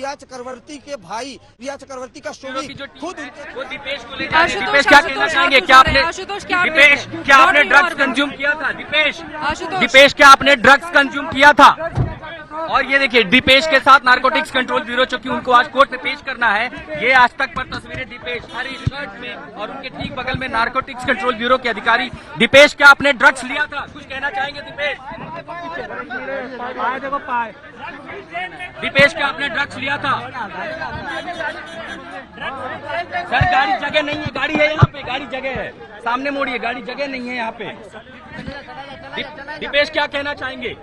रिया चक्रवर्ती के भाई रिया चक्रवर्ती का शोविक खुद दीपेश को ले जा रहे हैं। दीपेश क्या कहना चाहेंगे? क्या आपने ड्रग्स कंज्यूम किया था? दीपेश क्या आपने ड्रग्स कंज्यूम किया था? और ये देखिए दीपेश के साथ नारकोटिक्स कंट्रोल ब्यूरो, चूंकि उनको आज कोर्ट में पेश करना है, ये आज तक पर तस्वीरें दीपेश हरी शर्ट में और उनके ठीक बगल में नारकोटिक्स कंट्रोल ब्यूरो के अधिकारी। दीपेश क्या आपने ड्रग्स लिया था? कुछ कहना चाहेंगे दीपेश? दीपेश क्या आपने ड्रग्स लिया था? सर गाड़ी जगह नहीं है, गाड़ी है यहाँ पे, गाड़ी जगह है, सामने मोड़िए, गाड़ी जगह नहीं है यहाँ पे। दीपेश क्या कहना चाहेंगे?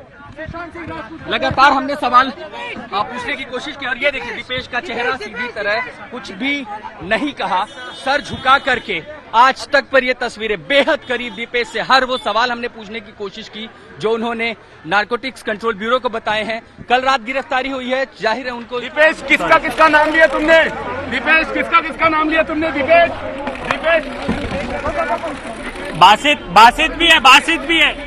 लगातार हमने सवाल पूछने की कोशिश की और ये देखिए दीपेश का चेहरा सीधी तरह कुछ भी नहीं कहा, सर झुका करके आज तक पर ये तस्वीरें बेहद करीब दीपेश से हर वो सवाल हमने पूछने की कोशिश की जो उन्होंने नारकोटिक्स कंट्रोल ब्यूरो को बताए हैं। कल रात गिरफ्तारी हुई है, जाहिर है उनको। दीपेश किसका नाम लिया तुमने? दीपेश किसका नाम लिया तुमने? दीपेश बासित भी है।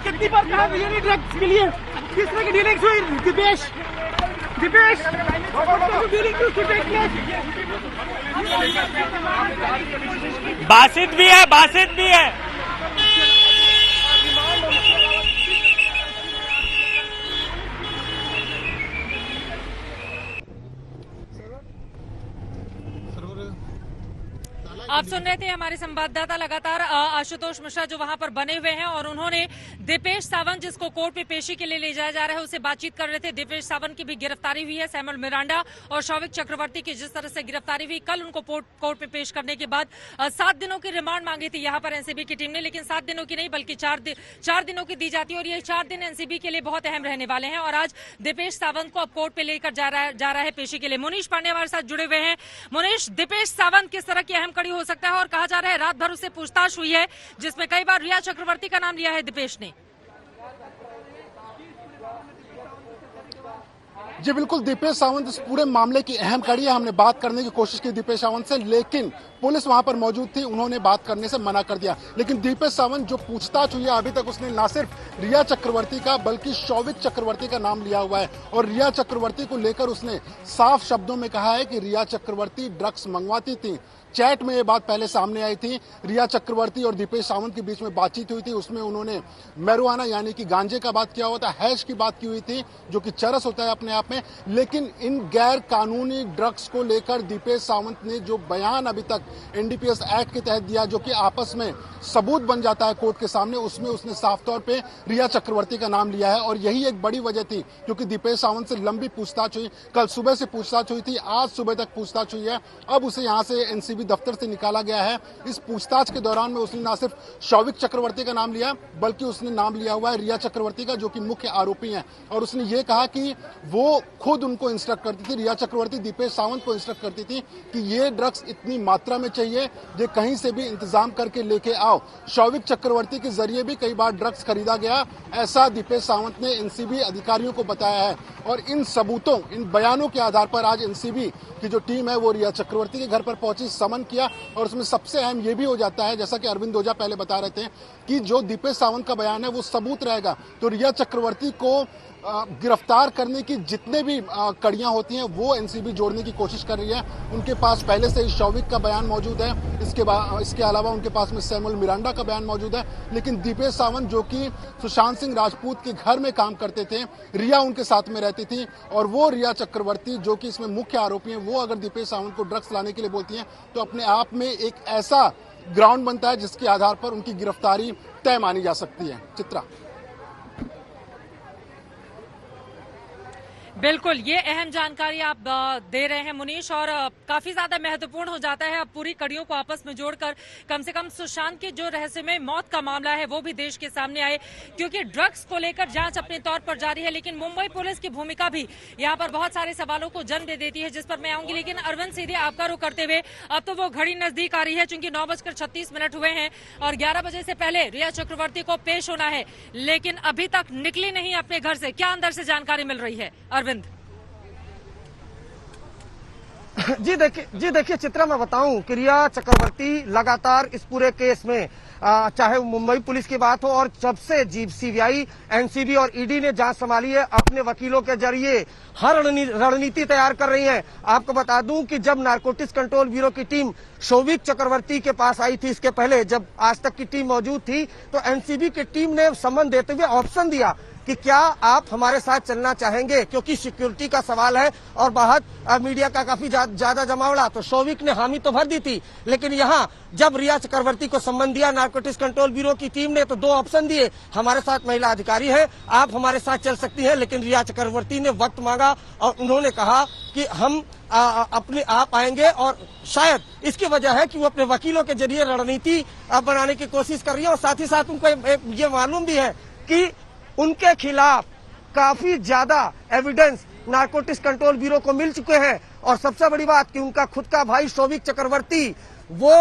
कितनी बार कहा ड्रग्स के लिए? किस तरह की डीलिंग्स हुई? दीपेश बासित भी है। आप सुन रहे थे हमारे संवाददाता लगातार आशुतोष मिश्रा जो वहां पर बने हुए हैं और उन्होंने दीपेश सावंत जिसको कोर्ट में पेशी के लिए ले जाया जा रहा है उससे बातचीत कर रहे थे। दीपेश सावंत की भी गिरफ्तारी हुई है, सैमुअल मिरांडा और शौविक चक्रवर्ती की जिस तरह से गिरफ्तारी हुई, कल उनको कोर्ट में पेश करने के बाद 7 दिनों की रिमांड मांगी थी यहाँ पर एनसीबी की टीम ने, लेकिन 7 दिनों की नहीं बल्कि 4 दिनों की दी जाती है और ये 4 दिन एनसीबी के लिए बहुत अहम रहने वाले हैं। और आज दीपेश सावंत को अब कोर्ट पे लेकर जा रहा है पेशी के लिए। मुनीश पांडे हमारे साथ जुड़े हुए हैं। मुनीश, दीपेश सावंत किस तरह की अहम कड़ी हो सकता है और कहा जा रहा है रात भर उससे पूछताछ हुई है जिसमें कई बार रिया चक्रवर्ती का नाम लिया है दीपेश ने? जी बिल्कुल, दीपेश सावंत इस पूरे मामले की अहम कड़ी है। हमने बात करने की कोशिश की दीपेश सावंत से, लेकिन पुलिस वहां पर मौजूद थी, उन्होंने बात करने से मना कर दिया। लेकिन दीपेश सावंत जो पूछताछ हुई है अभी तक उसने ना सिर्फ रिया चक्रवर्ती का बल्कि शौविक चक्रवर्ती का नाम लिया हुआ है और रिया चक्रवर्ती को लेकर उसने साफ शब्दों में कहा है कि रिया चक्रवर्ती ड्रग्स मंगवाती थी। चैट में ये बात पहले सामने आई थी, रिया चक्रवर्ती और दीपेश सावंत के बीच में बातचीत हुई थी, उसमें उन्होंने मैरिजुआना यानी कि गांजे का बात किया हुआ था, हैश की बात की हुई थी जो कि चरस होता है अपने आप में। लेकिन इन गैर कानूनी ड्रग्स को लेकर दीपेश सावंत ने जो बयान अभी तक एनडीपीएस एक्ट के तहत दिया जो कि आपस में सबूत बन जाता है कोर्ट के सामने, उसमें उसने साफ तौर पे रिया चक्रवर्ती का नाम लिया है और यही एक बड़ी वजह थी क्योंकि दीपेश सावंत से लंबी पूछताछ हुई। कल सुबह से पूछताछ हुई थी, आज सुबह तक पूछताछ हुई है, अब उसे यहाँ से एनसीबी दफ्तर से निकाला गया है। इस पूछताछ के दौरान में उसने न सिर्फ शौविक चक्रवर्ती का नाम लिया बल्कि उसने नाम लिया हुआ है रिया चक्रवर्ती का जो कि मुख्य आरोपी हैं और उसने ये कहा कि वो खुद उनको इंस्ट्रक्ट करती थी, रिया चक्रवर्ती दीपेश सावंत को इंस्ट्रक्ट करती थी कि ये ड्रग्स इतनी मात्रा में चाहिए, ये कहीं से भी इंतजाम करके लेके आओ। शौविक चक्रवर्ती के जरिए भी कई बार ड्रग्स खरीदा गया, ऐसा दीपेश सावंत ने एनसीबी अधिकारियों को बताया है और इन सबूतों, इन बयानों के आधार पर आज एनसीबी की जो टीम है वो रिया चक्रवर्ती के घर पर पहुंची, समन किया और उसमें सबसे अहम ये भी हो जाता है जैसा कि अरविंद ओझा पहले बता रहे थे कि जो दीपेश सावंत का बयान है वो सबूत रहेगा। तो रिया चक्रवर्ती को गिरफ्तार करने की जितने भी कड़ियां होती हैं वो एनसीबी जोड़ने की कोशिश कर रही है। उनके पास पहले से ही शौविक का बयान मौजूद है, इसके अलावा उनके पास में सैमुअल मिरांडा का बयान मौजूद है। लेकिन दीपेश सावंत जो कि सुशांत सिंह राजपूत के घर में काम करते थे, रिया उनके साथ में रहती थी और वो रिया चक्रवर्ती जो कि इसमें मुख्य आरोपी हैं, वो अगर दीपेश सावंत को ड्रग्स लाने के लिए बोलती हैं तो अपने आप में एक ऐसा ग्राउंड बनता है जिसके आधार पर उनकी गिरफ्तारी तय मानी जा सकती है। चित्रा। बिल्कुल, ये अहम जानकारी आप दे रहे हैं मुनीश और काफी ज्यादा महत्वपूर्ण हो जाता है अब पूरी कड़ियों को आपस में जोड़कर कम से कम सुशांत की जो रहस्यमय मौत का मामला है वो भी देश के सामने आए, क्योंकि ड्रग्स को लेकर जांच अपने तौर पर जारी है लेकिन मुंबई पुलिस की भूमिका भी यहाँ पर बहुत सारे सवालों को जन्म दे देती है जिस पर मैं आऊंगी। लेकिन अरविंद, सीधे आपका रुख करते हुए अब तो वो घड़ी नजदीक आ रही है चूंकि 9:36 हुए हैं और 11 बजे से पहले रिया चक्रवर्ती को पेश होना है, लेकिन अभी तक निकली नहीं अपने घर से, क्या अंदर से जानकारी मिल रही है अरविंद? जी देखिए चित्रा, मैं बताऊं कि रिया चक्रवर्ती लगातार इस पूरे केस में चाहे मुंबई पुलिस की बात हो और जब से सीबीआई, एनसीबी और ईडी ने जांच संभाली है, अपने वकीलों के जरिए हर रणनीति तैयार कर रही है। आपको बता दूं कि जब नारकोटिक्स कंट्रोल ब्यूरो की टीम शोभिक चक्रवर्ती के पास आई थी, इसके पहले जब आज तक की टीम मौजूद थी, तो एनसीबी की टीम ने सम्मन देते हुए ऑप्शन दिया कि क्या आप हमारे साथ चलना चाहेंगे, क्योंकि सिक्योरिटी का सवाल है और बाहर मीडिया का काफी ज्यादा जमावड़ा। तो शोभिक ने हामी तो भर दी थी, लेकिन यहाँ जब रिया चक्रवर्ती को सम्मन दिया नारकोटिक्स कंट्रोल ब्यूरो की टीम ने, तो दो ऑप्शन दिए। हमारे साथ महिला अधिकारी है, आप हमारे साथ चल सकती है, लेकिन रिया चक्रवर्ती ने वक्त मांगा और उन्होंने कहा कि हम अपने आप आएंगे, और शायद इसकी वजह है कि वो अपने वकीलों के जरिए रणनीति बनाने की कोशिश कर रही है। और साथ ही साथ उनको ये मालूम भी है कि उनके खिलाफ काफी ज्यादा एविडेंस नारकोटिक्स कंट्रोल ब्यूरो को मिल चुके हैं। और सबसे बड़ी बात कि उनका खुद का भाई शोभिक चक्रवर्ती वो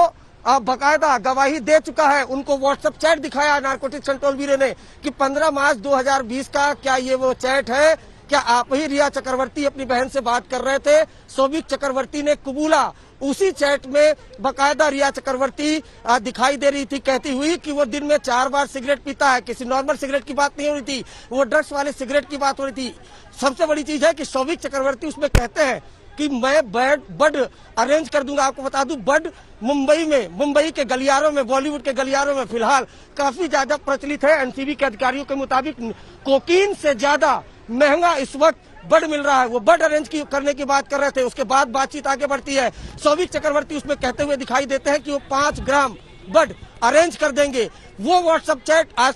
बकायदा गवाही दे चुका है। उनको व्हाट्सएप चैट दिखाया नारकोटिक्स कंट्रोल ब्यूरो ने कि 15 मार्च 2020 का क्या ये वो चैट है, क्या आप ही रिया चक्रवर्ती अपनी बहन से बात कर रहे थे। शोभिक चक्रवर्ती ने कबूला। उसी चैट में बकायदा रिया चक्रवर्ती दिखाई दे रही थी कहती हुई कि वो दिन में 4 बार सिगरेट पीता है। किसी नॉर्मल सिगरेट की बात नहीं हो रही थी, वो ड्रग्स वाले सिगरेट की बात हो रही थी। सबसे बड़ी चीज है कि शोभिक चक्रवर्ती उसमें कहते हैं कि मैं बड अरेंज कर दूंगा। आपको बता दूं, बड मुंबई के गलियारों में, बॉलीवुड के गलियारों में फिलहाल काफी ज्यादा प्रचलित है। एनसीबी के अधिकारियों के मुताबिक कोकीन से ज्यादा महंगा इस वक्त बड मिल रहा है। वो बड अरेंज करने की बात कर रहे थे। उसके बाद बातचीत आगे बढ़ती है। शोभिक चक्रवर्ती उसमें कहते हुए दिखाई देते हैं कि वो 5 ग्राम बड अरेंज कर देंगे। वो व्हाट्सएप चैट आज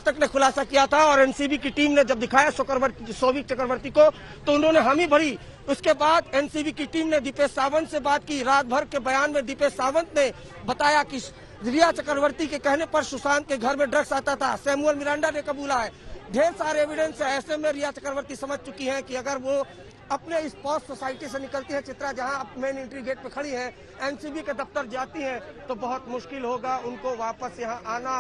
तक ने खुलासा किया था, और एनसीबी की टीम ने जब दिखाया शोभिक चक्रवर्ती को, तो उन्होंने हामी भरी। उसके बाद एनसीबी की टीम ने दीपेश सावंत से बात की। रात भर के बयान में दीपेश सावंत ने बताया कि रिया चक्रवर्ती के कहने पर सुशांत के घर में ड्रग्स आता था। सैमुअल मिरांडा ने कबूला है। ढेर सारे एविडेंस है। ऐसे में रिया चक्रवर्ती समझ चुकी हैं कि अगर वो अपने इस पॉश सोसाइटी से निकलती है, चित्रा जहां मेन एंट्री गेट पे खड़ी है, एनसीबी के दफ्तर जाती हैं, तो बहुत मुश्किल होगा उनको वापस यहां आना।